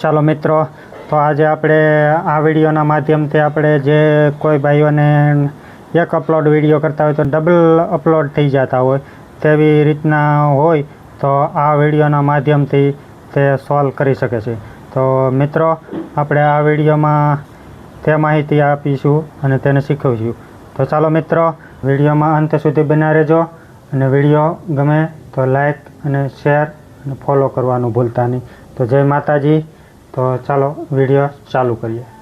ચાલો મિત્રો, તો આજે આપણે આ વિડીયોના માધ્યમથી આપણે જે કોઈ ભાઈઓને એક અપલોડ વિડીયો કરતા હોય તો ડબલ અપલોડ થઈ જતા હોય તેવી રીતના હોય તો આ વિડીયોના માધ્યમથી તે સોલ્વ કરી શકે છે. તો મિત્રો, આપણે આ વિડીયોમાં તે માહિતી આપીશું અને તેને શીખવીશું. તો ચાલો મિત્રો, વિડીયોમાં અંત સુધી બન્યા રહેજો અને વિડીયો ગમે તો લાઈક અને શેર અને ફોલો કરવાનું ભૂલતા નહીં. તો જય માતાજી. તો ચાલો વિડીયો ચાલુ કરીએ.